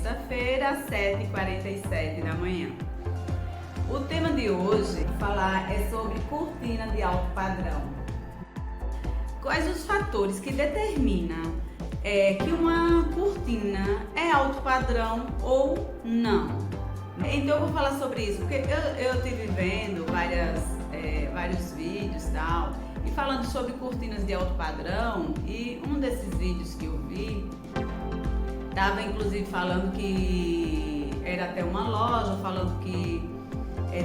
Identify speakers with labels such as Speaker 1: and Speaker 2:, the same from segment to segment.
Speaker 1: sexta-feira, 7h47 da manhã. O tema de hoje, falar, é sobre cortina de alto padrão. Quais os fatores que determinam que uma cortina é alto padrão ou não? Então eu vou falar sobre isso, porque eu estive vendo vários vídeos e tal, e falando sobre cortinas de alto padrão, e um desses vídeos que eu vi, estava inclusive falando que era até uma loja, falando que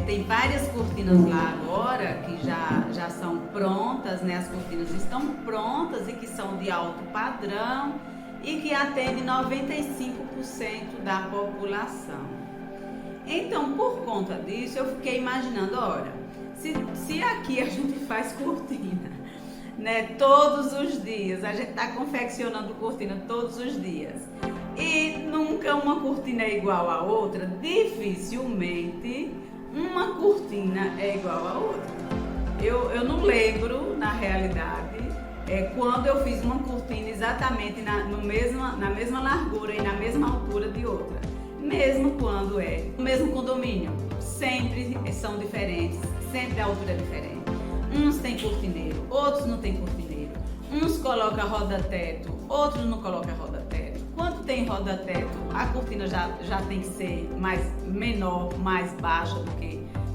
Speaker 1: tem várias cortinas lá agora que já são prontas, né? As cortinas estão prontas e que são de alto padrão e que atendem 95% da população. Então, por conta disso, eu fiquei imaginando, olha, se aqui a gente faz cortina, né, todos os dias, a gente está confeccionando cortina todos os dias, e nunca uma cortina é igual à outra, dificilmente uma cortina é igual à outra. Eu não lembro, na realidade, quando eu fiz uma cortina exatamente na mesma largura e na mesma altura de outra. Mesmo quando é o mesmo condomínio, sempre são diferentes, sempre a altura é diferente. Uns têm cortineiro, outros não têm cortineiro. Uns colocam roda-teto, outros não colocam roda-teto. Quando tem roda-teto, a cortina já tem que ser menor, mais baixa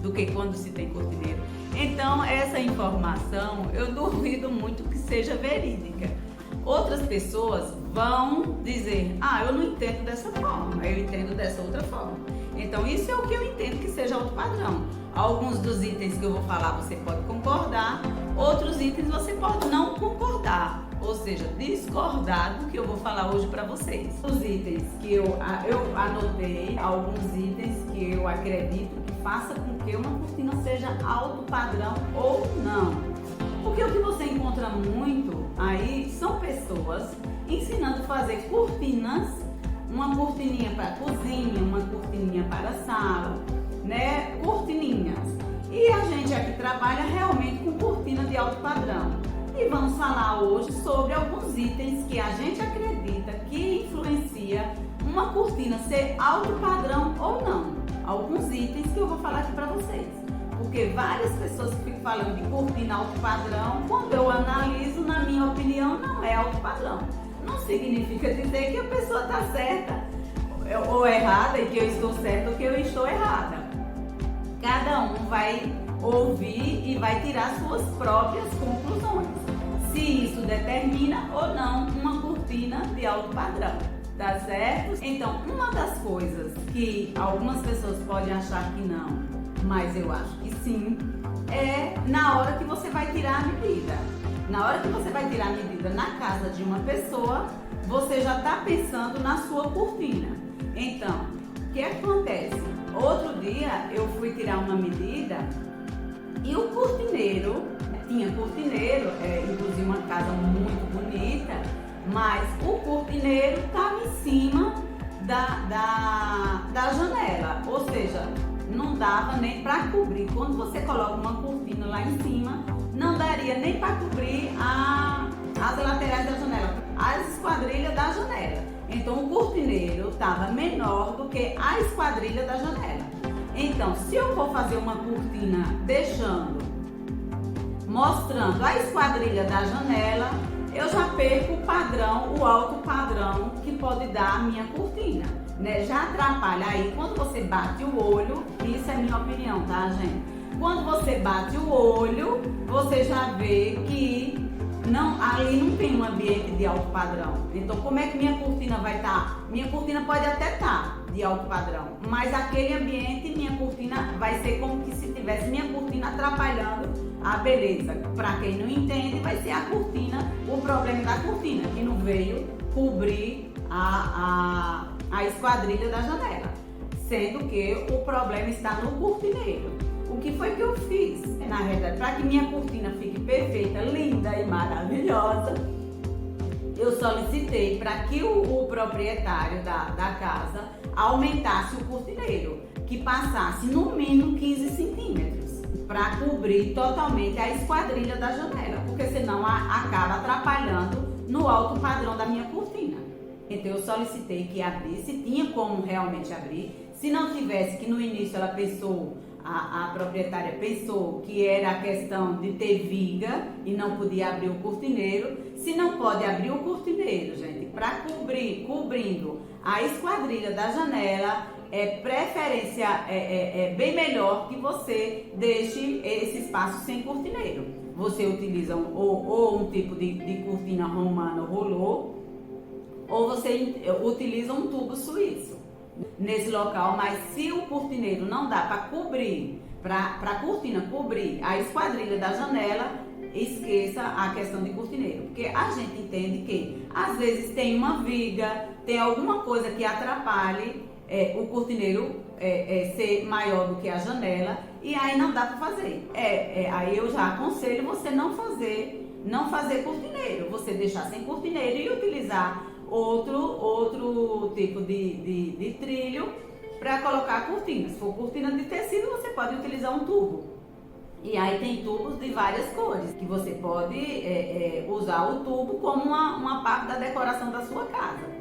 Speaker 1: do que quando se tem cortineiro. Então, essa informação, eu duvido muito que seja verídica. Outras pessoas vão dizer, eu não entendo dessa forma, eu entendo dessa outra forma. Então, isso é o que eu entendo que seja alto padrão. Alguns dos itens que eu vou falar você pode concordar, outros itens você pode não concordar, ou seja, discordar do que eu vou falar hoje para vocês. Os itens que eu anotei, alguns itens que eu acredito que faça com que uma cortina seja alto padrão ou não. Porque o que você encontra muito aí são pessoas ensinando a fazer cortinas, uma cortininha para a cozinha, uma cortininha para a sala, né? Cortininhas. E a gente aqui trabalha realmente com cortina de alto padrão. E vamos falar hoje sobre alguns itens que a gente acredita que influencia uma cortina ser alto padrão ou não. Alguns itens que eu vou falar aqui para vocês. Porque várias pessoas que ficam falando de cortina alto padrão, quando eu analiso, na minha opinião, não é alto padrão. Não significa dizer que a pessoa está certa ou errada, e que eu estou certa ou que eu estou errada. Cada um vai ouvir e vai tirar suas próprias conclusões. Se isso determina ou não uma cortina de alto padrão, tá certo? Então, uma das coisas que algumas pessoas podem achar que não, mas eu acho que sim, é na hora que você vai tirar a medida. Na hora que você vai tirar a medida na casa de uma pessoa, você já está pensando na sua cortina. Então, o que acontece? Outro dia eu fui tirar uma medida e o cortineiro, tinha cortineiro, inclusive uma casa muito bonita, mas o cortineiro estava em cima da janela, ou seja, não dava nem para cobrir. Quando você coloca uma cortina lá em cima, não daria nem para cobrir as laterais da janela, as esquadrilhas da janela. Então o cortineiro estava menor do que a esquadrilha da janela. Então, se eu for fazer uma cortina mostrando a esquadrilha da janela, eu já perco o padrão, o alto padrão que pode dar a minha cortina, né? Já atrapalha aí quando você bate o olho. Isso é minha opinião, tá, gente? Quando você bate o olho, você já vê que ali não tem um ambiente de alto padrão. Então, como é que minha cortina vai estar? Minha cortina pode até estar de alto padrão, mas aquele ambiente, minha cortina vai ser como que se tivesse minha cortina atrapalhando a beleza. Para quem não entende, vai ser a cortina, o problema da cortina, que não veio cobrir a esquadrilha da janela, sendo que o problema está no cortineiro. O que foi que eu fiz? Na verdade, para que minha cortina fique perfeita, linda e maravilhosa, eu solicitei para que o proprietário da casa aumentasse o cortineiro, que passasse no mínimo 15 centímetros, para cobrir totalmente a esquadrilha da janela, porque senão acaba atrapalhando no alto padrão da minha cortina. Então eu solicitei que abrisse, tinha como realmente abrir. Se não tivesse, que no início ela pensou, a proprietária pensou que era a questão de ter viga e não podia abrir o cortineiro. Se não pode abrir o cortineiro, gente, para cobrindo a esquadrilha da janela, é bem melhor que você deixe esse espaço sem cortineiro. Você utiliza ou um tipo de cortina romana rolô, ou você utiliza um tubo suíço nesse local. Mas se o cortineiro não dá para cobrir, para a cortina cobrir a esquadrilha da janela, esqueça a questão de cortineiro, porque a gente entende que às vezes tem uma viga, tem alguma coisa que atrapalhe o cortineiro ser maior do que a janela, e aí não dá para fazer. Aí eu já aconselho você não fazer cortineiro, você deixar sem cortineiro e utilizar outro tipo de trilho para colocar a cortina. Se for cortina de tecido, você pode utilizar um tubo. E aí tem tubos de várias cores, que você pode usar o tubo como uma parte da decoração da sua casa,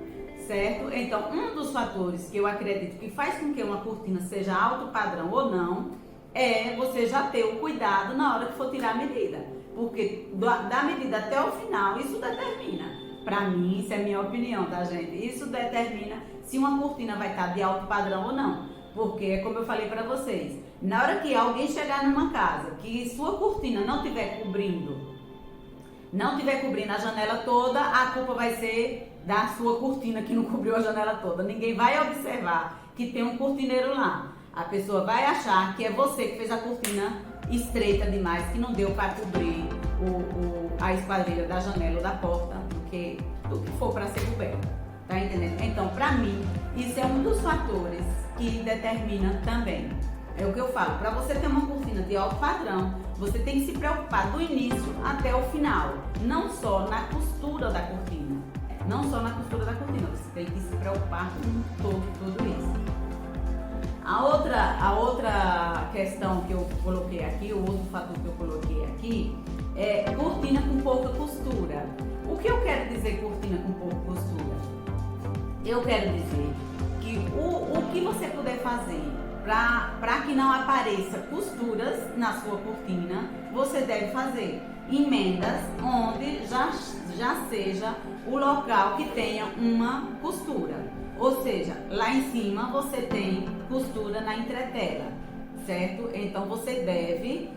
Speaker 1: certo? Então, um dos fatores que eu acredito que faz com que uma cortina seja alto padrão ou não, é você já ter o cuidado na hora que for tirar a medida. Porque da medida até o final, isso determina. Pra mim, isso é minha opinião, tá, gente? Isso determina se uma cortina vai estar de alto padrão ou não. Porque, como eu falei pra vocês, na hora que alguém chegar numa casa que sua cortina não estiver cobrindo a janela toda, a culpa vai ser da sua cortina que não cobriu a janela toda. Ninguém vai observar que tem um cortineiro lá. A pessoa vai achar que é você que fez a cortina estreita demais, que não deu para cobrir a esquadrilha da janela ou da porta, do que for para ser coberto. Tá entendendo? Então, para mim, isso é um dos fatores que determina também. É o que eu falo, para você ter uma cortina de alto padrão, você tem que se preocupar do início até o final, não só na costura da cortina. Não só na costura da cortina, você tem que se preocupar com tudo isso. A outra questão que eu coloquei aqui, o outro fator que eu coloquei aqui, é cortina com pouca costura. O que eu quero dizer cortina com pouca costura? Eu quero dizer que o que você puder fazer para que não apareça costuras na sua cortina, você deve fazer emendas onde já seja o local que tenha uma costura. Ou seja, lá em cima você tem costura na entretela, certo? Então você deve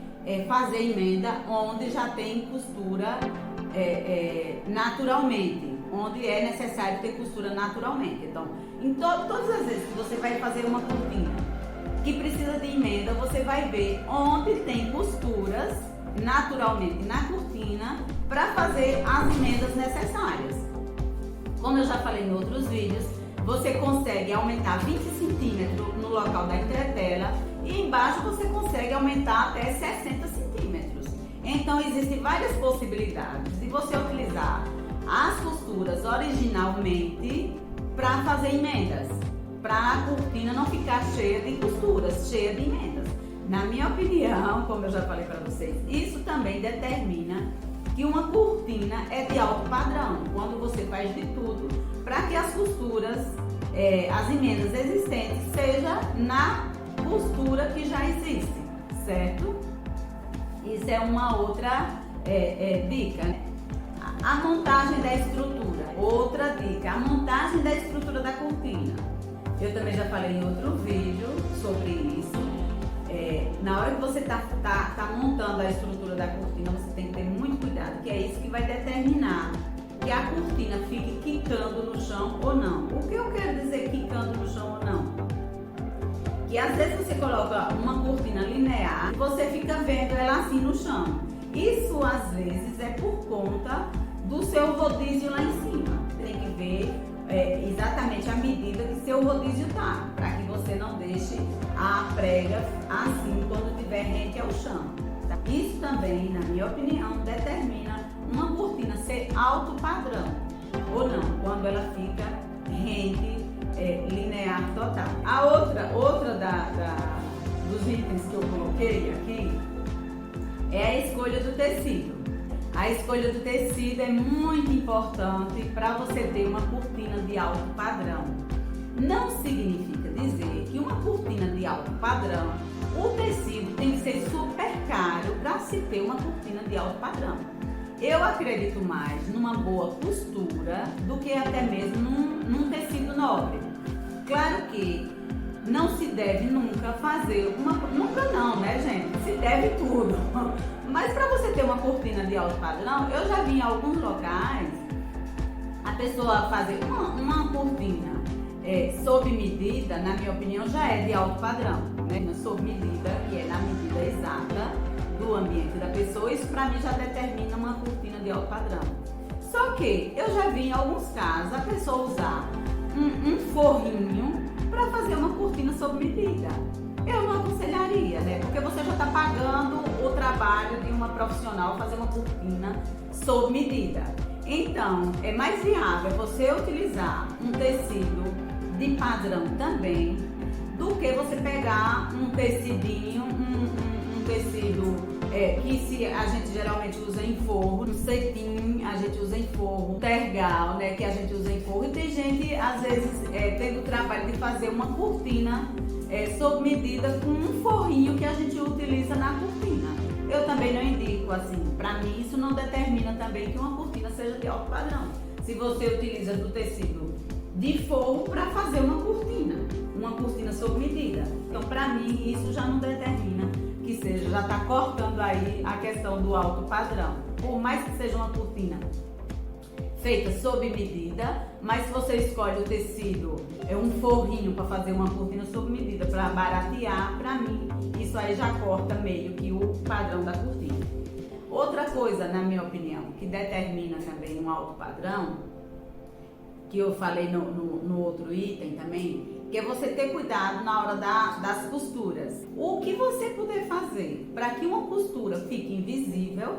Speaker 1: fazer emenda onde já tem costura naturalmente, onde é necessário ter costura naturalmente. Então, em todas as vezes que você vai fazer uma cortina que precisa de emenda, você vai ver onde tem costuras naturalmente na cortina para fazer as emendas necessárias. Como eu já falei em outros vídeos, você consegue aumentar 20 centímetros no local da entretela e embaixo você consegue aumentar até 60 centímetros. Então existem várias possibilidades de você utilizar as costuras originalmente para fazer emendas, para a cortina não ficar cheia de costuras, cheia de emendas. Na minha opinião, como eu já falei para vocês, isso também determina que uma cortina é de alto padrão, quando você faz de tudo para que as costuras, as emendas existentes, seja na costura que já existe, certo? Isso é uma outra dica, né? A montagem da estrutura, outra dica, a montagem da estrutura da cortina. Eu também já falei em outro vídeo sobre isso. Na hora que você tá montando a estrutura da cortina, você tem que ter muito cuidado, que é isso que vai determinar que a cortina fique quicando no chão ou não. O que eu quero dizer quicando no chão ou não? Que às vezes você coloca uma cortina linear e você fica vendo ela assim no chão. Isso às vezes é por conta do seu rodízio lá em cima. Tem que ver exatamente a medida que seu rodízio tá, para que você não deixe a prega assim quando estiver rente ao chão. Isso também, na minha opinião, determina uma cortina ser alto padrão ou não, quando ela fica rente, linear total. A outra dos itens que eu coloquei aqui é a escolha do tecido. A escolha do tecido é muito importante para você ter uma cortina de alto padrão. Não significa dizer que uma cortina de alto padrão, o tecido tem que ser super caro para se ter uma cortina de alto padrão. Eu acredito mais numa boa costura do que até mesmo num tecido nobre. Claro que não se deve nunca fazer nunca não, né, gente? Se deve tudo. Mas para você ter uma cortina de alto padrão, eu já vi em alguns locais a pessoa fazer uma cortina sob medida, na minha opinião, já é de alto padrão, né? Sob medida, que é na medida exata do ambiente da pessoa, isso para mim já determina uma cortina de alto padrão. Só que eu já vi em alguns casos a pessoa usar um forrinho para fazer uma cortina sob medida. Eu não aconselharia, né? Porque você já está pagando o trabalho de uma profissional fazer uma cortina sob medida. Então, é mais viável você utilizar um tecido de padrão também do que você pegar um tecidinho, um tecido que a gente geralmente usa em forro, um cetim a gente usa em forro, tergal, né, que a gente usa em forro, e tem gente às vezes tendo o trabalho de fazer uma cortina sob medida com um forrinho que a gente utiliza na cortina. Eu também não indico assim, para mim isso não determina também que uma cortina seja de alto padrão. Se você utiliza do tecido de forro para fazer uma cortina sob medida, então para mim isso já não determina que seja, já está cortando aí a questão do alto padrão. Por mais que seja uma cortina feita sob medida, mas se você escolhe o tecido, um forrinho para fazer uma cortina sob medida, para baratear, para mim, isso aí já corta meio que o padrão da cortina. Outra coisa, na minha opinião, que determina também um alto padrão, que eu falei no outro item também, que é você ter cuidado na hora das costuras. O que você puder fazer para que uma costura fique invisível,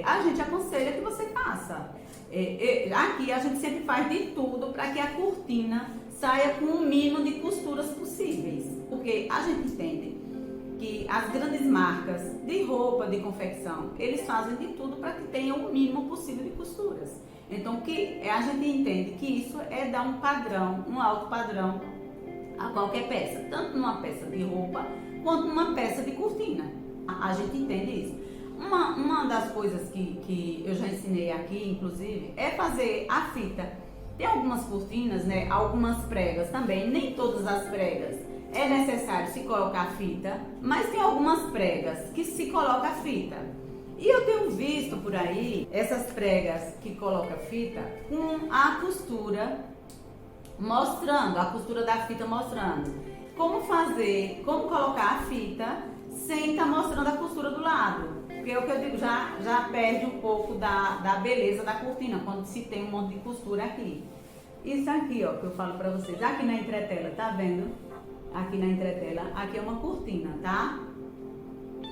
Speaker 1: a gente aconselha que você faça. Aqui a gente sempre faz de tudo para que a cortina saia com o mínimo de costuras possíveis, porque a gente entende que as grandes marcas de roupa, de confecção, eles fazem de tudo para que tenha o mínimo possível de costuras. Então, a gente entende que isso é dar um padrão, um alto padrão a qualquer peça, tanto numa peça de roupa quanto numa peça de cortina. A gente entende isso. Uma das coisas que eu já ensinei aqui, inclusive, é fazer a fita. Tem algumas cortinas, né? Algumas pregas também, nem todas as pregas é necessário se colocar fita, mas tem algumas pregas que se coloca fita. E eu tenho visto por aí essas pregas que coloca fita com a costura mostrando, a costura da fita mostrando como fazer, como colocar a fita sem estar mostrando a costura do lado. Porque é o que eu digo, já perde um pouco da beleza da cortina quando se tem um monte de costura aqui. Isso aqui, ó, que eu falo pra vocês, aqui na entretela, tá vendo? Aqui na entretela, aqui é uma cortina, tá?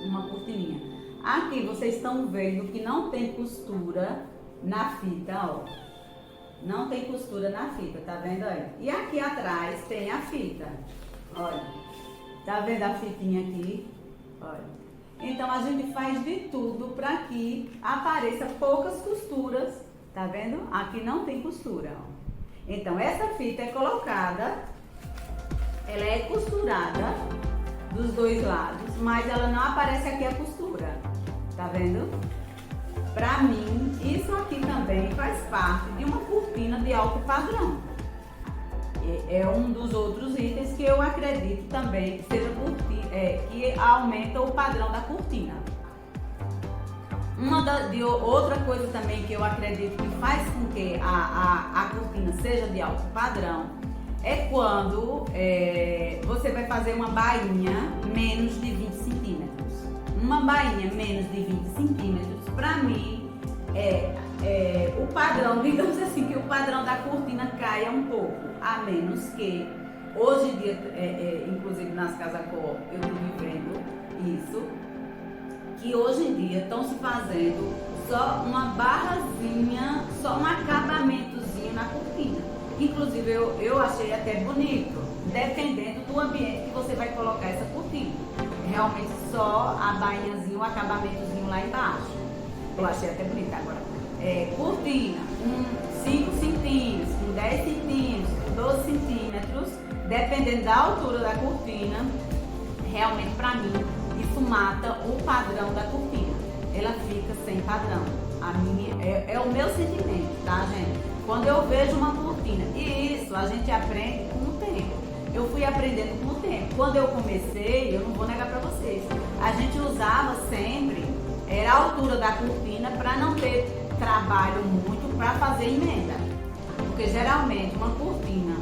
Speaker 1: Uma cortininha. Aqui vocês estão vendo que não tem costura na fita, ó. Não tem costura na fita, tá vendo aí? E aqui atrás tem a fita, olha. Tá vendo a fitinha aqui? Olha. Então a gente faz de tudo para que apareça poucas costuras, tá vendo? Aqui não tem costura, ó. Então essa fita é colocada, ela é costurada dos dois lados, mas ela não aparece aqui a costura, tá vendo? Pra mim, isso aqui também faz parte de uma cortina de alto padrão. É um dos outros itens que eu acredito também que seja que aumenta o padrão da cortina. Outra coisa também que eu acredito que faz com que a cortina seja de alto padrão é quando você vai fazer uma bainha menos de 20 centímetros. Uma bainha menos de 20 centímetros, para mim, o padrão, digamos assim, que o padrão da cortina caia um pouco, a menos que, hoje em dia, inclusive nas casas cor, eu estou vivendo isso, que hoje em dia estão se fazendo só uma barrazinha, só um acabamentozinho na cortina. Inclusive eu achei até bonito, dependendo do ambiente que você vai colocar essa cortina. Realmente só a bainhazinha, o acabamentozinho lá embaixo. eu achei até bonita agora. Cortina com 5 centímetros, com 10 centímetros, com 12 centímetros, dependendo da altura da cortina, realmente para mim isso mata o padrão da cortina. Ela fica sem padrão. A minha é o meu sentimento, tá, gente? Quando eu vejo uma cortina, e isso a gente aprende com o tempo. Eu fui aprendendo com o tempo. Quando eu comecei, eu não vou negar para vocês, a gente usava sempre, era a altura da cortina para não ter trabalho muito para fazer emenda. Porque geralmente uma cortina,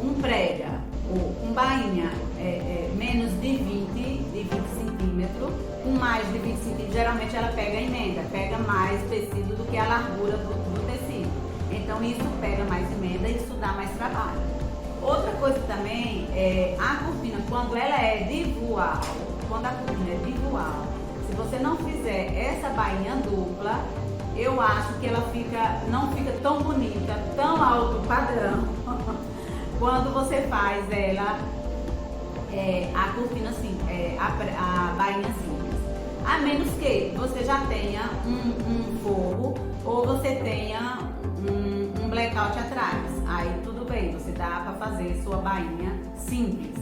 Speaker 1: um prega ou um bainha menos de 20 centímetros, com mais de 20 centímetros, geralmente ela pega a emenda, pega mais tecido do que a largura do tecido. Então isso pega mais emenda e isso dá mais trabalho. Outra coisa também é a cortina, quando ela é de voal, quando a cortina é de voal, se você não fizer essa bainha dupla, eu acho que ela não fica tão bonita, tão alto padrão, quando você faz ela, a cortina assim, a bainha simples. A menos que você já tenha um forro ou você tenha um blackout atrás. Aí tudo bem, você dá para fazer sua bainha simples.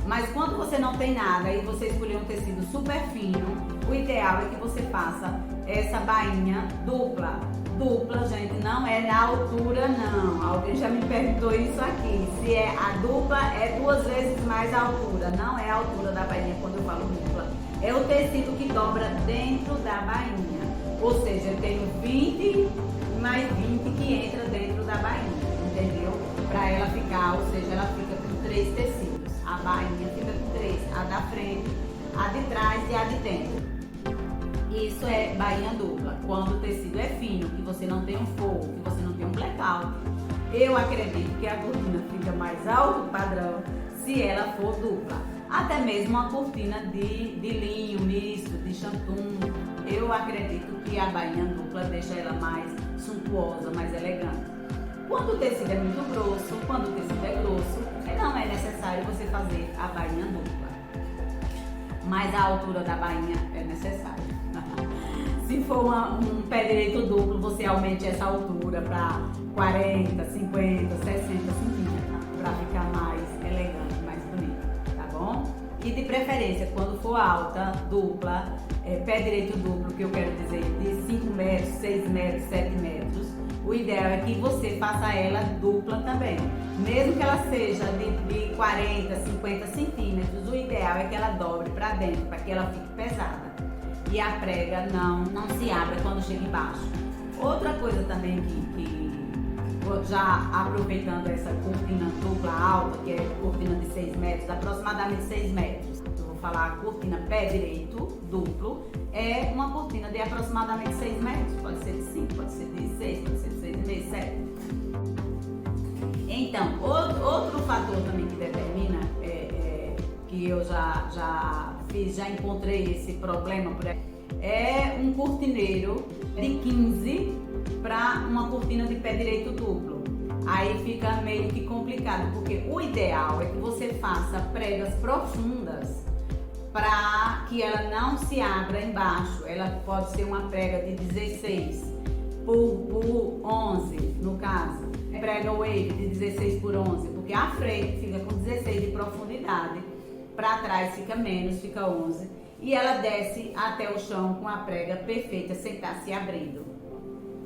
Speaker 1: Mas quando você não tem nada e você escolher um tecido super fino, o ideal é que você faça essa bainha dupla. Dupla, gente, não é na altura não. Alguém já me perguntou isso aqui. Se a dupla é 2 vezes mais a altura. Não é a altura da bainha quando eu falo dupla. É o tecido que dobra dentro da bainha. Ou seja, eu tenho 20 mais 20 que entra dentro da bainha, entendeu? Para ela ficar, ou seja, ela fica com 3 tecidos. A bainha fica com 3, a da frente, a de trás e a de dentro. Isso é bainha dupla, quando o tecido é fino, que você não tem um forro, que você não tem um blackout. Eu acredito que a cortina fica mais alto padrão se ela for dupla. Até mesmo uma cortina de linho misto, de chantum, eu acredito que a bainha dupla deixa ela mais suntuosa, mais elegante. Quando o tecido é muito grosso, quando o tecido é grosso, não é necessário você fazer a bainha dupla. Mas a altura da bainha é necessária. Se for um pé direito duplo, você aumente essa altura para 40, 50, 60 centímetros, para ficar mais elegante, mais bonita, tá bom? E de preferência, quando for alta, dupla, pé direito duplo, que eu quero dizer, de 5 metros, 6 metros, 7 metros, o ideal é que você faça ela dupla também. Mesmo que ela seja de 40, 50 centímetros, o ideal é que ela dobre para dentro, para que ela fique pesada. E a prega não se abra quando chega embaixo. Outra coisa também que já aproveitando essa cortina dupla alta, que é cortina de 6 metros, aproximadamente 6 metros. Eu vou falar a cortina pé direito duplo, é uma cortina de aproximadamente 6 metros. Pode ser de 5, pode ser de 6, pode ser de 6,5, 7. Então, outro fator também que determina, que eu já encontrei esse problema por aí, é um cortineiro de 15 para uma cortina de pé direito duplo. Aí fica meio que complicado, porque o ideal é que você faça pregas profundas para que ela não se abra embaixo. Ela pode ser uma prega de 16 por 11, no caso. Prega wave de 16 por 11, porque a frente fica com 16 de profundidade, para trás fica menos, fica 11. E ela desce até o chão com a prega perfeita, sem estar se abrindo.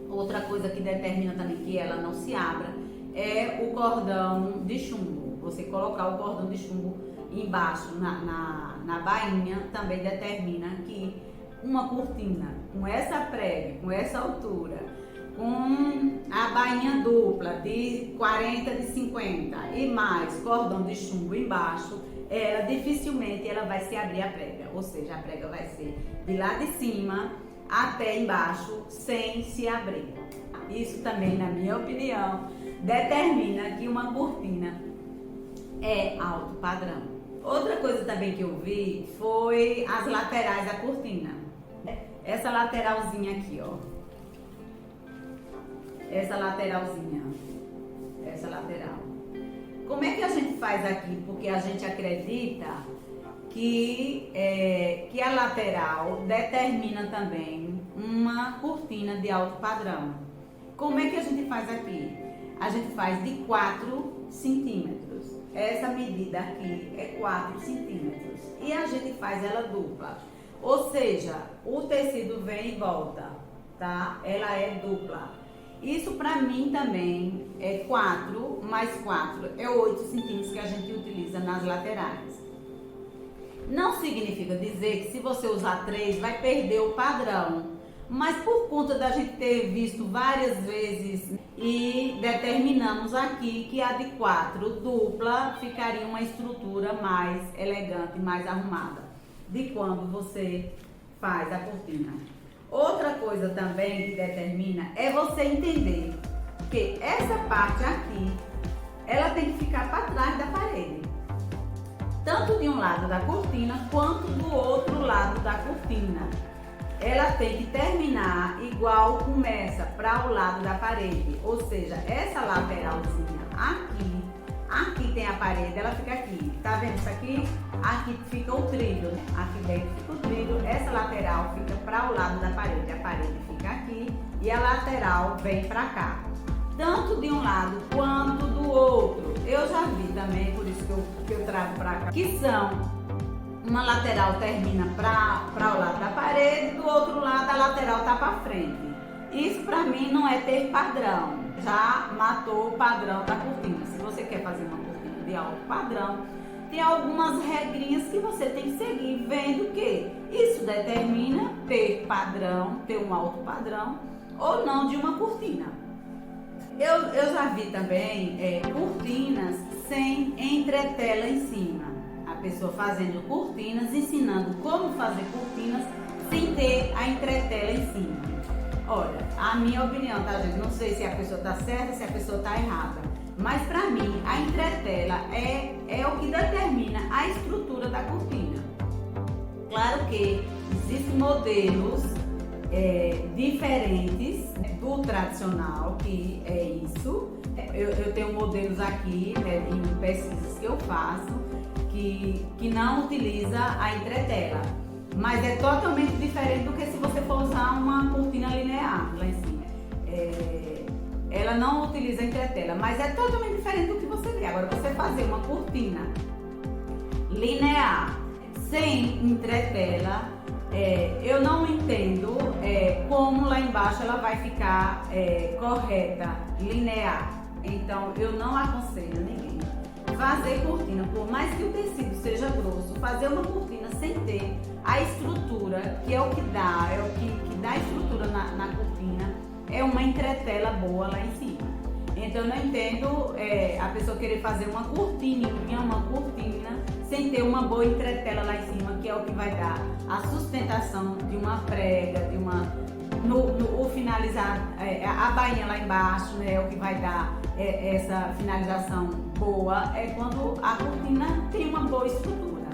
Speaker 1: Outra coisa que determina também que ela não se abra é o cordão de chumbo. Você colocar o cordão de chumbo embaixo na bainha também determina que uma cortina com essa prega, com essa altura, com a bainha dupla de 40, de 50 e mais cordão de chumbo embaixo, dificilmente ela vai se abrir a prega, ou seja, a prega vai ser de lá de cima até embaixo sem se abrir. Isso também, na minha opinião, determina que uma cortina é alto padrão. Outra coisa também que eu vi foi as laterais da cortina. Essa lateralzinha aqui, ó. Essa lateralzinha. Essa lateral. Como é que a gente faz aqui? Porque a gente acredita que a lateral determina também uma cortina de alto padrão. Como é que a gente faz aqui? A gente faz de 4 centímetros. Essa medida aqui é 4 centímetros. E a gente faz ela dupla. Ou seja, o tecido vem e volta, tá? Ela é dupla. Isso para mim também é 4 mais 4, é 8 centímetros que a gente utiliza nas laterais. Não significa dizer que se você usar 3 vai perder o padrão. Mas por conta da gente ter visto várias vezes e determinamos aqui que a de 4 dupla ficaria uma estrutura mais elegante, mais arrumada de quando você faz a cortina. Outra coisa também que determina é você entender que essa parte aqui, ela tem que ficar para trás da parede. Tanto de um lado da cortina quanto do outro lado da cortina. Ela tem que terminar igual começa para o lado da parede, ou seja, essa lateralzinha aqui tem a parede, ela fica aqui, tá vendo isso aqui? Aqui fica o trilho, aqui dentro fica o trilho, essa lateral fica para o lado da parede, a parede fica aqui e a lateral vem para cá, tanto de um lado quanto do outro. Eu já vi também, por isso que eu trago para cá, que são uma lateral termina para o lado da parede, do outro lado a lateral tá para frente. Isso para mim não é ter padrão, já matou o padrão da cortina. Se você quer fazer uma cortina de alto padrão, tem algumas regrinhas que você tem que seguir, vendo que isso determina ter padrão, ter um alto padrão ou não de uma cortina. Eu já vi também cortinas sem entretela em cima. A pessoa fazendo cortinas, ensinando como fazer cortinas sem ter a entretela em cima. Olha, a minha opinião, tá, gente? Não sei se a pessoa tá certa, se a pessoa tá errada. Mas pra mim, a entretela é o que determina a estrutura da cortina. Claro que existem modelos diferentes do tradicional, que é isso. Eu tenho modelos aqui, em pesquisas que eu faço, que não utiliza a entretela, mas é totalmente diferente do que se você for usar uma cortina linear lá em cima. Ela não utiliza a entretela, mas é totalmente diferente do que você vê. Agora, você fazer uma cortina linear sem entretela, eu não entendo como lá embaixo ela vai ficar correta, linear. Então, eu não aconselho ninguém fazer cortina, por mais que o tecido seja grosso, fazer uma cortina sem ter a estrutura, que é o que dá, que dá estrutura na cortina, é uma entretela boa lá em cima. Então eu não entendo a pessoa querer fazer uma cortina sem ter uma boa entretela lá em cima, que é o que vai dar a sustentação de uma prega, de o finalizar, a bainha lá embaixo, né, é o que vai dar essa finalização boa, é quando a cortina tem uma boa estrutura.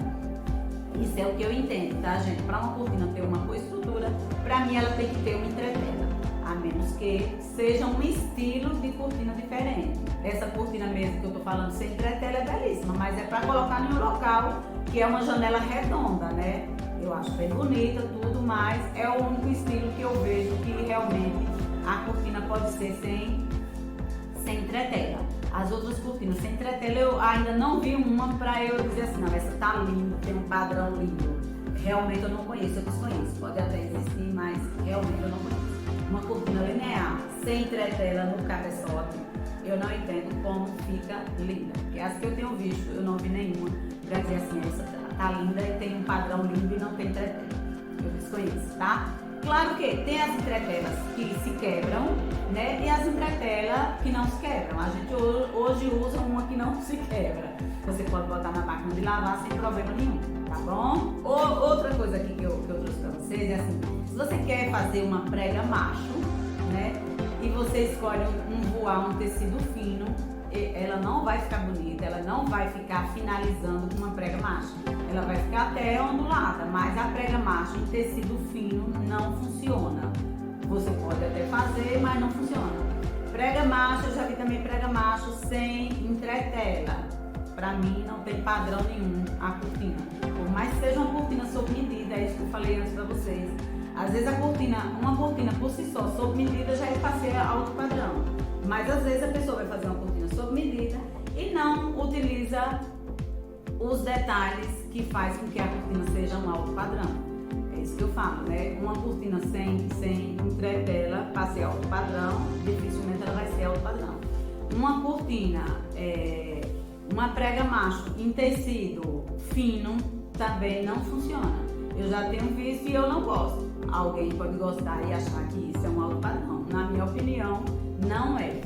Speaker 1: Isso é o que eu entendo, tá, gente? Para uma cortina ter uma boa estrutura, para mim ela tem que ter uma entretela, a menos que seja um estilo de cortina diferente. Essa cortina mesmo que eu tô falando sem entretela é belíssima, mas é para colocar em um local que é uma janela redonda, né? Eu acho bem bonita, tudo, mas é o único estilo que eu vejo que realmente a cortina pode ser sem entretela. As outras cortinas sem entretela eu ainda não vi uma para eu dizer assim, não, essa tá linda, tem um padrão lindo. Realmente eu não conheço, eu desconheço. Pode até existir, mas realmente eu não conheço. Uma cortina linear sem entretela no cabeçote, eu não entendo como fica linda. Porque as que eu tenho visto, eu não vi nenhuma para dizer assim, essa tá linda e tem um padrão lindo e não tem entretela. Eu desconheço, tá? Claro que tem as entretelas que se quebram, né? E as entretelas que não se quebram. A gente hoje usa uma que não se quebra. Você pode botar na máquina de lavar sem problema nenhum, tá bom? Outra coisa aqui que eu trouxe pra vocês é assim, se você quer fazer uma prega macho, né? E você escolhe um voar, um tecido fino, ela não vai ficar bonita, ela não vai ficar finalizando com uma prega macha. Ela vai ficar até ondulada, mas a prega macha em tecido fino não funciona. Você pode até fazer, mas não funciona. Prega macha, eu já vi também prega macho sem entretela. Pra mim não tem padrão nenhum a cortina. Por mais que seja uma cortina sob medida, é isso que eu falei antes pra vocês. Às vezes uma cortina por si só, sob medida, já é para ser alto padrão. Mas às vezes a pessoa vai fazer uma cortina sob medida e não utiliza os detalhes que faz com que a cortina seja um alto padrão. É isso que eu falo, né? Uma cortina sem entretela para ser alto padrão, dificilmente ela vai ser alto padrão. Uma cortina, uma prega macho em tecido fino também não funciona. Eu já tenho visto e eu não gosto. Alguém pode gostar e achar que isso é um alto padrão. Na minha opinião, não é.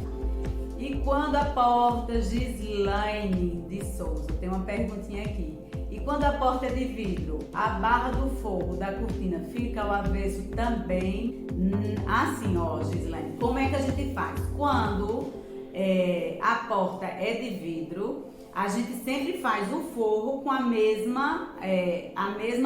Speaker 1: E quando a porta, Gislaine de Souza, tem uma perguntinha aqui. E quando a porta é de vidro, a barra do forro da cortina fica ao avesso também? Assim, ó, Gislaine, como é que a gente faz? Quando a porta é de vidro, a gente sempre faz o forro com a mesma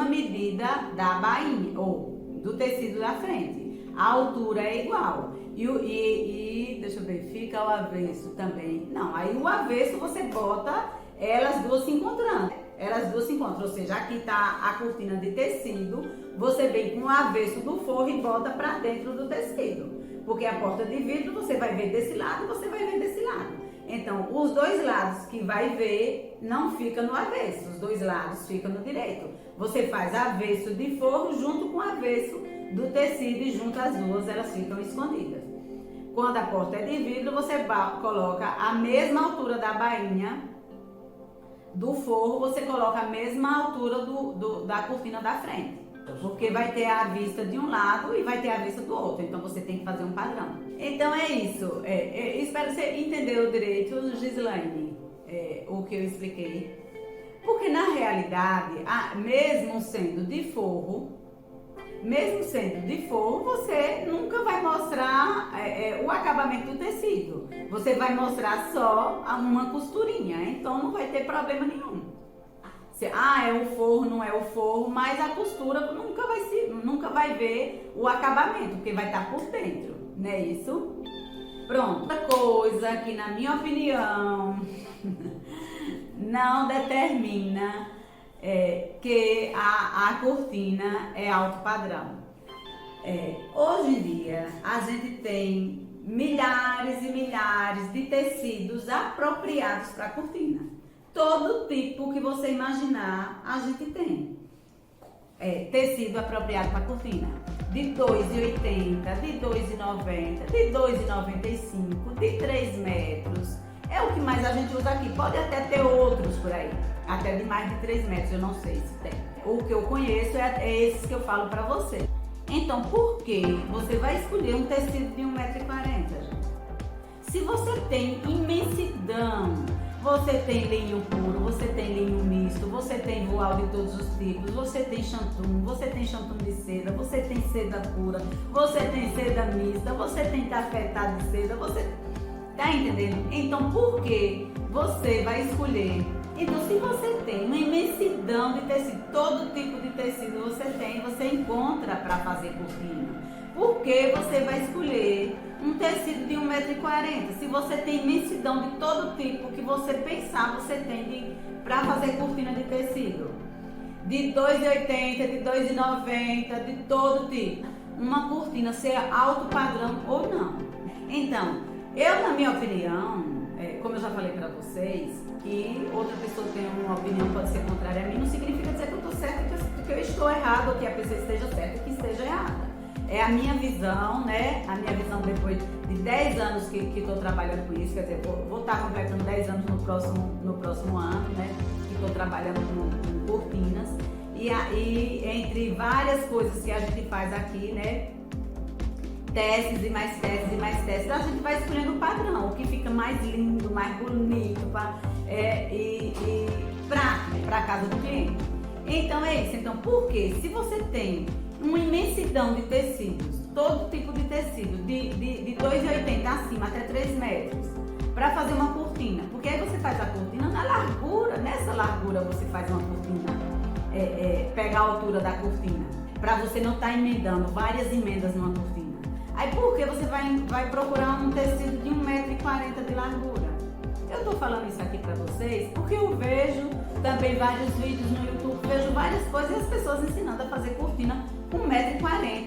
Speaker 1: medida da bainha, ou do tecido da frente. A altura é igual. E deixa eu ver, fica ao avesso também. Não, aí o avesso você bota elas duas se encontrando. Elas duas se encontram, ou seja, aqui tá a cortina de tecido, você vem com o avesso do forro e bota pra dentro do tecido. Porque a porta de vidro você vai ver desse lado e você vai ver desse lado. Então, os dois lados que vai ver não fica no avesso, os dois lados ficam no direito. Você faz avesso de forro junto com avesso do tecido e junto as duas elas ficam escondidas. Quando a porta é de vidro, você coloca a mesma altura da bainha do forro, você coloca a mesma altura da cortina da frente. Porque vai ter a vista de um lado e vai ter a vista do outro, então você tem que fazer um padrão. Então é isso, espero que você entendeu direito, Gislaine, o que eu expliquei. Porque na realidade, mesmo sendo de forro, você nunca vai mostrar o acabamento do tecido. Você vai mostrar só uma costurinha, então não vai ter problema nenhum. É o forro, não é o forro, mas a costura nunca vai ver o acabamento, porque vai estar por dentro, não é isso? Pronto. Outra coisa que, na minha opinião, não determina que a cortina é alto padrão. Hoje em dia, a gente tem milhares e milhares de tecidos apropriados para a cortina. Todo tipo que você imaginar, a gente tem. Tecido apropriado para cortina. De R$ 2,80, de R$ 2,90, de R$ 2,95, de 3 metros. É o que mais a gente usa aqui. Pode até ter outros por aí. Até de mais de 3 metros, eu não sei se tem. O que eu conheço é esses que eu falo para você. Então, por que você vai escolher um tecido de 1,40 m, gente? Se você tem imensidão, você tem linho puro, você tem linho misto, você tem voal de todos os tipos, você tem chantum de seda, você tem seda pura, você tem seda mista, você tem tafetá de seda, você... Tá entendendo? Então, por que você vai escolher? Então, se você tem uma imensidão de tecido, todo tipo de tecido você encontra para fazer cortina. Por que você vai escolher um tecido de 1,40 m? Se você tem imensidão de todo tipo que você pensar, você tem para fazer cortina de tecido. De 2,80, de 2,90, de todo tipo. Uma cortina ser alto padrão ou não. Então, eu, na minha opinião, como eu já falei para vocês, que outra pessoa tem uma opinião pode ser contrária a mim, não significa dizer que eu estou certa, que eu estou errado, ou que a pessoa esteja certa e que esteja errada. É a minha visão, né? A minha visão depois de 10 anos que estou trabalhando com isso, quer dizer, vou estar completando 10 anos no próximo ano, né? Que estou trabalhando com cortinas. E aí, entre várias coisas que a gente faz aqui, né? Testes e mais testes e mais testes, a gente vai escolhendo o padrão, o que fica mais lindo, mais bonito para a casa do cliente. Então é isso. Então, por quê? Se você tem uma imensidão de tecidos, todo tipo de tecido, de 2,80 acima até 3 metros, para fazer uma cortina, porque aí você faz a cortina na largura, nessa largura você faz uma cortina, pega a altura da cortina, para você não estar emendando várias emendas numa cortina. Aí por que você vai procurar um tecido de 1,40 m de largura? Eu estou falando isso aqui para vocês porque eu vejo também vários vídeos no YouTube, vejo várias coisas e as pessoas ensinando a fazer cortina com 1,40 m.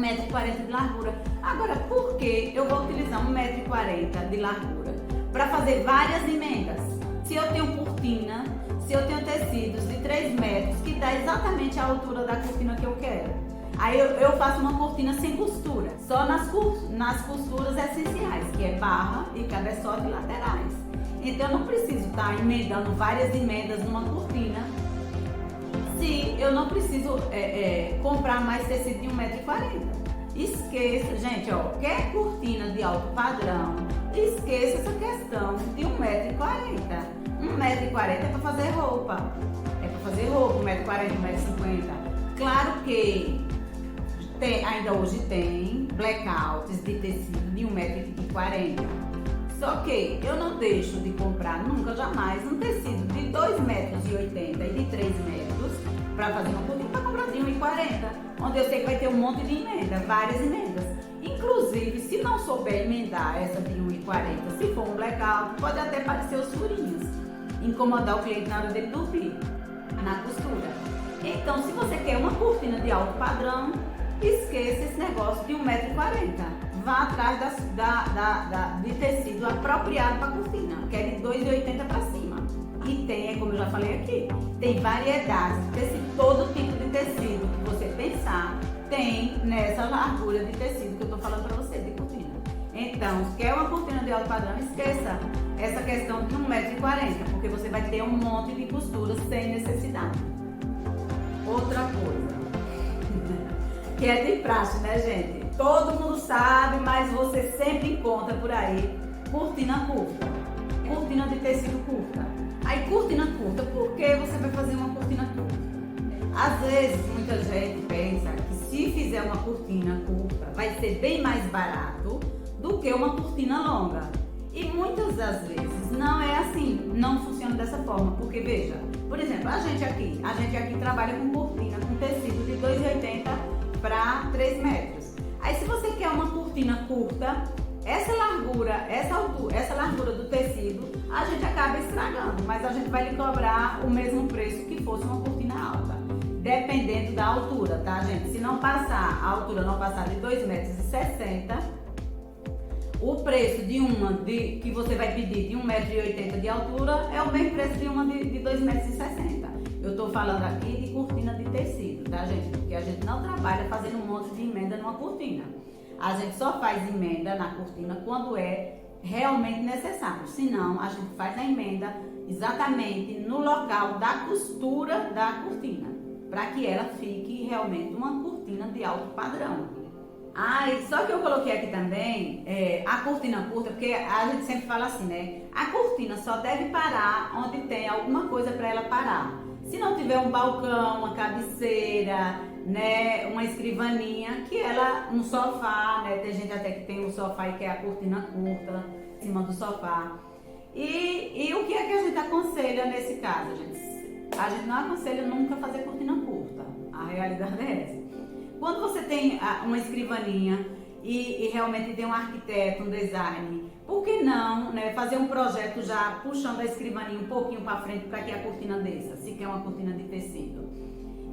Speaker 1: 1,40 m de largura. Agora, por que eu vou utilizar 1,40 m de largura? Para fazer várias emendas. Se eu tenho cortina, se eu tenho tecidos de 3 metros, que dá exatamente a altura da cortina que eu quero. Aí eu faço uma cortina sem costura, só nas costuras essenciais, que é barra e cabeçote e laterais. Então eu não preciso estar emendando várias emendas numa cortina, se eu não preciso comprar mais tecido de 1,40 m. Esqueça, gente, ó, quer cortina de alto padrão, esqueça essa questão de 1,40 m. 1,40 m é para fazer roupa. É para fazer roupa, 1,40 m, 1,50 m. Claro que ainda hoje tem blackouts de tecido de 1,40 m. Só que eu não deixo de comprar nunca, jamais, um tecido de 2,80 metros e de 3 metros para fazer uma cortina, para comprar de 1,40 m, onde eu sei que vai ter um monte de emenda, várias emendas. Inclusive, se não souber emendar essa de 1,40 m, se for um blackout, pode até parecer os furinhos, incomodar o cliente na hora dele dormir, na costura. Então, se você quer uma cortina de alto padrão, esqueça esse negócio de 1,40 m. Vá atrás de tecido apropriado para a cortina, que é de 2,80 m para cima. E tem, como eu já falei aqui, tem variedades de tecido, todo tipo de tecido que você pensar, tem nessa largura de tecido que eu estou falando para você, de cortina. Então, se quer uma cortina de alto padrão, esqueça essa questão de 1,40 m, porque você vai ter um monte de costuras sem necessidade. Outra coisa, que é de praxe, né, gente? Todo mundo sabe, mas você sempre encontra por aí cortina curta, cortina de tecido curta. Aí, cortina curta, por que você vai fazer uma cortina curta? Às vezes, muita gente pensa que se fizer uma cortina curta, vai ser bem mais barato do que uma cortina longa. E muitas das vezes não é assim, não funciona dessa forma, porque veja, por exemplo, a gente aqui trabalha com cortina, com tecido de 2,80 m para 3 metros. Aí se você quer uma cortina curta, essa largura do tecido, a gente acaba estragando, mas a gente vai lhe cobrar o mesmo preço que fosse uma cortina alta, dependendo da altura, tá, gente? Se não passar, a altura não passar de 2,60 metros, o preço de uma que você vai pedir de 1,80 m de altura é o mesmo preço de uma de 2,60 metros. Eu tô falando aqui de cortina de tecido, tá, gente? Porque a gente não trabalha fazendo um monte de emenda numa cortina. A gente só faz emenda na cortina quando é realmente necessário. Senão, a gente faz a emenda exatamente no local da costura da cortina, para que ela fique realmente uma cortina de alto padrão. Só que eu coloquei aqui também a cortina curta, porque a gente sempre fala assim, né? A cortina só deve parar onde tem alguma coisa para ela parar. Se não tiver um balcão, uma cabeceira, né, uma escrivaninha, um sofá, né? Tem gente até que tem um sofá e quer a cortina curta em cima do sofá. E o que é que a gente aconselha nesse caso, gente? A gente não aconselha nunca fazer cortina curta. A realidade é essa. Quando você tem uma escrivaninha e realmente tem um arquiteto, um design, por que não, né, fazer um projeto já puxando a escrivaninha um pouquinho para frente para que a cortina desça, se quer uma cortina de tecido.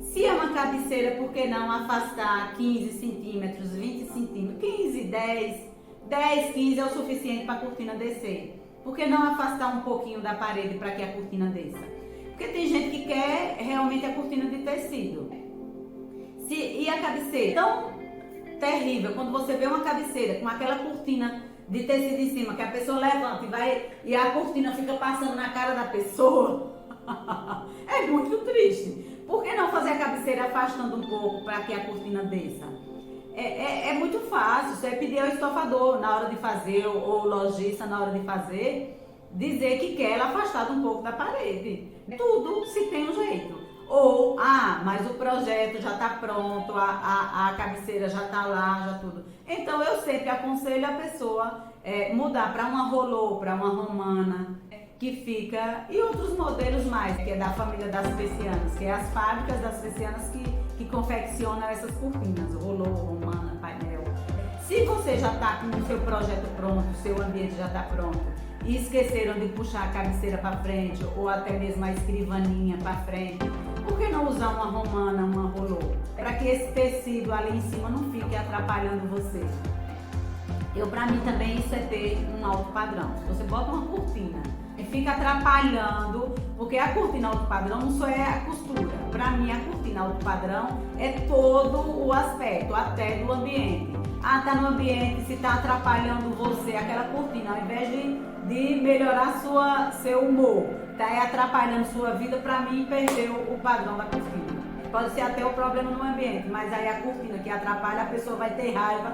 Speaker 1: Se é uma cabeceira, por que não afastar 15 centímetros, 20 centímetros, 15, 10, 15 é o suficiente para a cortina descer. Por que não afastar um pouquinho da parede para que a cortina desça? Porque tem gente que quer realmente a cortina de tecido. E a cabeceira? Tão terrível quando você vê uma cabeceira com aquela cortina de tecido em cima, que a pessoa levanta e a cortina fica passando na cara da pessoa. É muito triste. Por que não fazer a cabeceira afastando um pouco para que a cortina desça? É muito fácil. Você pedir ao estofador na hora de fazer, ou o lojista na hora de fazer, dizer que quer ela afastada um pouco da parede. Tudo se tem um jeito. Ou, mas o projeto já está pronto, a cabeceira já está lá, já tudo. Então, eu sempre aconselho a pessoa mudar para uma rolô, para uma romana, que fica, e outros modelos mais, que é da família das persianas, que é as fábricas das persianas que confeccionam essas cortinas, rolô, romana, painel. Se você já está com o seu projeto pronto, o seu ambiente já está pronto, e esqueceram de puxar a cabeceira para frente, ou até mesmo a escrivaninha para frente, por que não usar usar uma romana, uma rolô? Para que esse tecido ali em cima não fique atrapalhando você. Para mim também isso é ter um alto padrão. Se você bota uma cortina e fica atrapalhando, porque a cortina alto padrão não só é a costura. Para mim a cortina alto padrão é todo o aspecto, até do ambiente. Tá no ambiente, se tá atrapalhando você, aquela cortina, ao invés de melhorar seu humor, tá atrapalhando sua vida, para mim perdeu o padrão da cortina. Pode ser até o problema no ambiente, mas aí a cortina que atrapalha, a pessoa vai ter raiva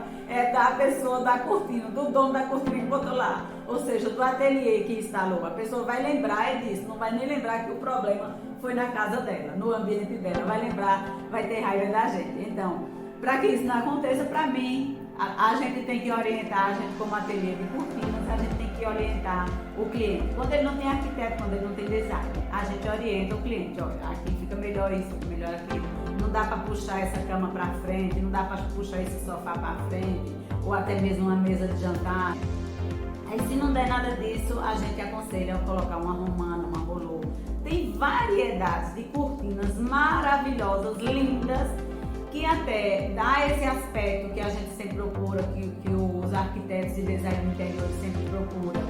Speaker 1: da pessoa da cortina, do dono da cortina que botou lá, ou seja, do ateliê que instalou. A pessoa vai lembrar disso, não vai nem lembrar que o problema foi na casa dela, no ambiente dela, vai lembrar, vai ter raiva da gente. Então, para que isso não aconteça, para mim, a gente tem que orientar, a gente como ateliê de cortinas, a gente tem que orientar o cliente. Quando ele não tem arquiteto, quando ele não tem design, a gente orienta o cliente, olha, aqui fica melhor isso, fica melhor aquilo. Não dá para puxar essa cama para frente, não dá para puxar esse sofá para frente, ou até mesmo uma mesa de jantar. Aí se não der nada disso, a gente aconselha a colocar uma romana, uma rolô. Tem variedades de cortinas maravilhosas, lindas, que até dá esse aspecto que a gente sempre procura, que os arquitetos e designers interiores sempre procuram,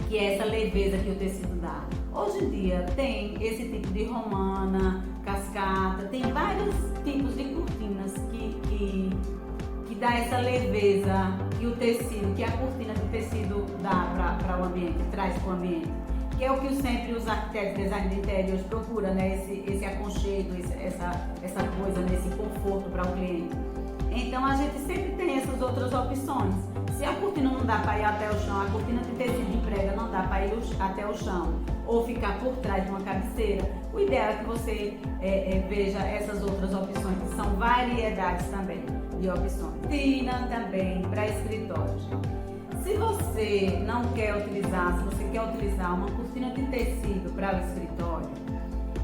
Speaker 1: que é essa leveza que o tecido dá. Hoje em dia tem esse tipo de romana, cascata, tem vários tipos de cortinas que dá essa leveza que o tecido, que a cortina de tecido dá para o ambiente, traz para o ambiente. Que é o que sempre os arquitetos e designers de interiores procuram, né? Esse aconchego, essa coisa, esse conforto para o cliente. Então a gente sempre tem essas outras opções. Se a cortina não dá para ir até o chão, a cortina de tecido de prega não dá para ir até o chão, ou ficar por trás de uma cabeceira, o ideal é que você veja essas outras opções, que são variedades também de opções. Cortina também para escritório. Se você não quer utilizar, se você quer utilizar uma cortina de tecido para o escritório,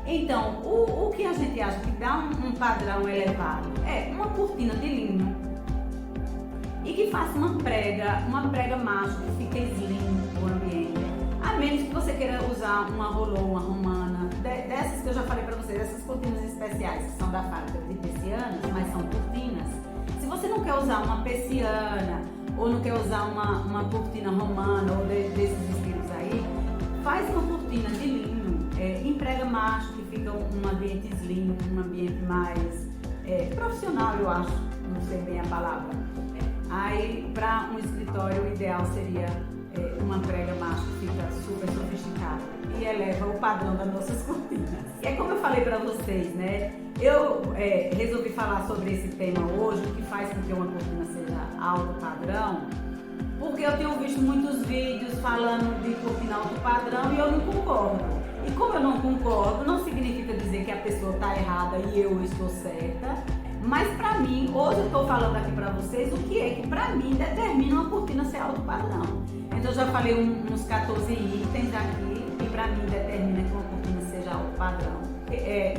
Speaker 1: então o que a gente acha que dá um padrão elevado é uma cortina de linho e que faça uma prega macho que fique slim no ambiente. A menos que você queira usar uma rolô, uma romana, dessas que eu já falei para vocês, essas cortinas especiais que são da fábrica de persianas, mas são cortinas. Se você não quer usar uma persiana, ou não quer usar uma cortina romana ou desses estilos aí, faz uma cortina de linho, em prega macho, que fica um ambiente slim, um ambiente mais profissional, eu acho, não sei bem a palavra. Aí, para um escritório, o ideal seria uma prega macho que fica super sofisticada e eleva o padrão das nossas cortinas. E é como eu falei para vocês, né? Eu resolvi falar sobre esse tema hoje, o que faz com que uma cortina seja alto padrão, porque eu tenho visto muitos vídeos falando de cortina alto padrão e eu não concordo. E como eu não concordo, não significa dizer que a pessoa está errada e eu estou certa, mas para mim, hoje eu estou falando aqui para vocês o que é que para mim determina uma cortina ser alto padrão. Então eu já falei uns 14 itens aqui que para mim determina que uma cortina seja alto padrão.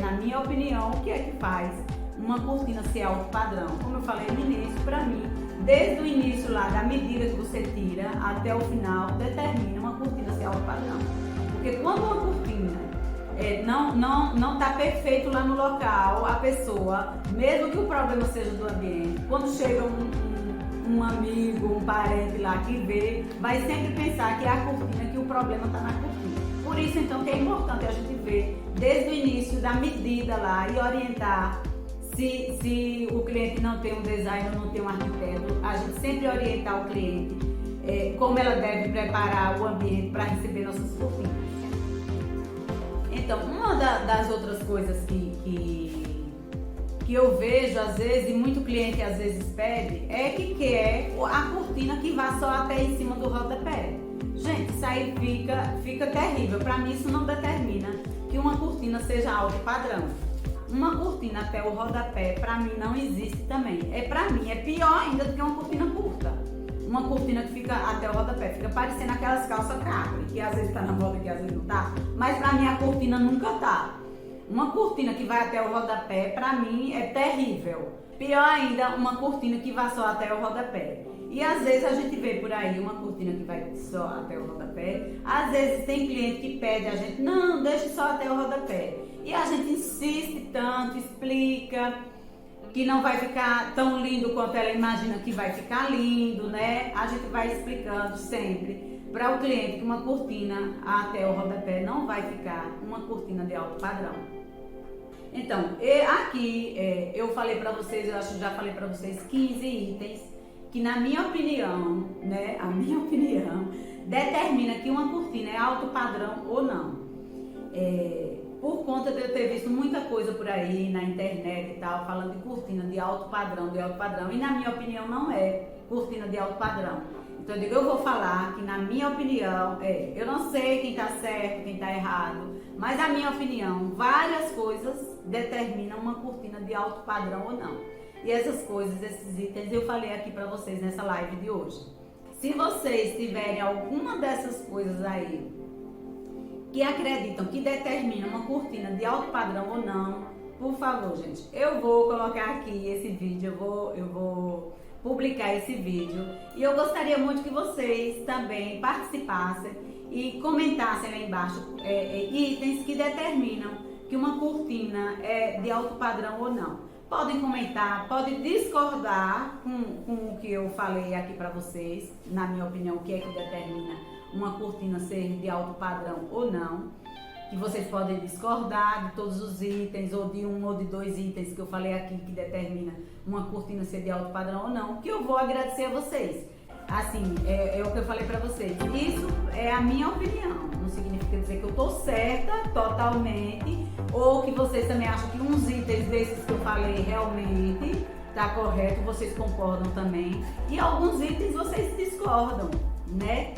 Speaker 1: Na minha opinião, o que é que faz uma cortina ser alto padrão? Como eu falei no início, para mim, desde o início lá, da medida que você tira até o final, determina uma cortina ser alto padrão. Porque quando uma cortina não está perfeito lá no local, a pessoa, mesmo que o problema seja do ambiente, quando chega um amigo, um parente lá que vê, vai sempre pensar que é a cortina, que o problema está na cortina. Por isso, então, que é importante a gente ver desde o início da medida lá e orientar. Se o cliente não tem um designer, não tem um arquiteto, a gente sempre orientar o cliente como ela deve preparar o ambiente para receber nossas cortinas. Então, uma das outras coisas que eu vejo às vezes, e muito cliente às vezes pede, é que quer a cortina que vá só até em cima do rodapé. Gente, isso aí fica terrível. Para mim isso não determina que uma cortina seja alto padrão. Uma cortina até o rodapé, para mim não existe também. Para mim é pior ainda do que uma cortina curta. Uma cortina que fica até o rodapé, fica parecendo aquelas calças capri, que às vezes tá na moda, que às vezes não tá. Mas para mim a cortina nunca tá. Uma cortina que vai até o rodapé, para mim é terrível. Pior ainda, uma cortina que vai só até o rodapé. E às vezes a gente vê por aí uma cortina que vai só até o rodapé. Às vezes tem cliente que pede a gente, não, deixe só até o rodapé. E a gente insiste tanto, explica que não vai ficar tão lindo quanto ela imagina que vai ficar lindo, né? A gente vai explicando sempre para o cliente que uma cortina até o rodapé não vai ficar uma cortina de alto padrão. Então, aqui eu falei para vocês, eu acho que já falei para vocês 15 itens que, na minha opinião, né, a minha opinião, determina que uma cortina é alto padrão ou não. Por conta de eu ter visto muita coisa por aí na internet e tal, falando de cortina de alto padrão, e na minha opinião não é cortina de alto padrão. Então eu digo, eu vou falar que na minha opinião, eu não sei quem tá certo, quem tá errado, mas a minha opinião, várias coisas determinam uma cortina de alto padrão ou não. E essas coisas, esses itens eu falei aqui pra vocês nessa live de hoje. Se vocês tiverem alguma dessas coisas aí, que acreditam que determina uma cortina de alto padrão ou não, por favor, gente, eu vou colocar aqui esse vídeo, eu vou publicar esse vídeo e eu gostaria muito que vocês também participassem e comentassem lá embaixo itens que determinam que uma cortina é de alto padrão ou não. Podem comentar, podem discordar com o que eu falei aqui para vocês, na minha opinião, o que é que determina uma cortina ser de alto padrão ou não, que vocês podem discordar de todos os itens, ou de um ou de dois itens que eu falei aqui que determina uma cortina ser de alto padrão ou não, que eu vou agradecer a vocês. Assim, é o que eu falei pra vocês, isso é a minha opinião, não significa dizer que eu tô certa totalmente, ou que vocês também acham que uns itens desses que eu falei realmente tá correto, vocês concordam também, e alguns itens vocês discordam, né?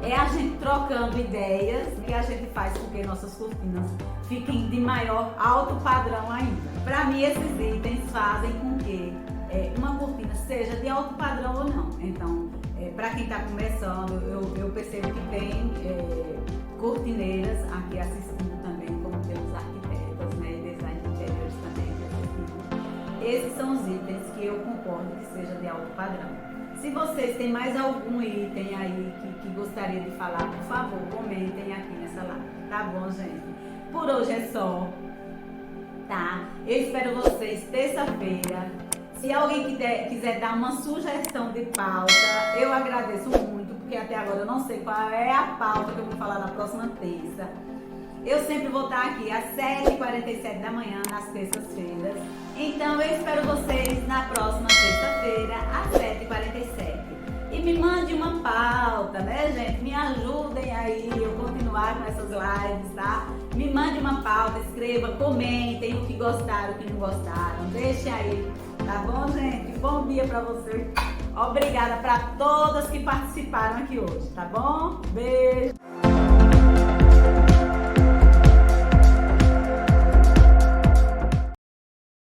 Speaker 1: É a gente trocando ideias que a gente faz com que nossas cortinas fiquem de maior alto padrão ainda. Para mim, esses itens fazem com que uma cortina seja de alto padrão ou não. Então, para quem está começando, eu percebo que tem cortineiras aqui assistindo também, como temos arquitetas, né, e design de interiores também aqui assistindo. Esses são os itens que eu concordo que seja de alto padrão. Se vocês têm mais algum item aí que gostaria de falar, por favor, comentem aqui nessa live, tá bom, gente? Por hoje é só, tá? Eu espero vocês terça-feira. Se alguém quiser dar uma sugestão de pauta, eu agradeço muito, porque até agora eu não sei qual é a pauta que eu vou falar na próxima terça. Eu sempre vou estar aqui às 7h47 da manhã, nas terças-feiras. Então eu espero vocês na próxima terça-feira, às 7h47. E me mande uma pauta, né, gente? Me ajudem aí eu continuar com essas lives, tá? Me mande uma pauta, escreva, comentem o que gostaram, o que não gostaram. Deixe aí, tá bom, gente? Bom dia pra vocês. Obrigada pra todas que participaram aqui hoje, tá bom? Beijo!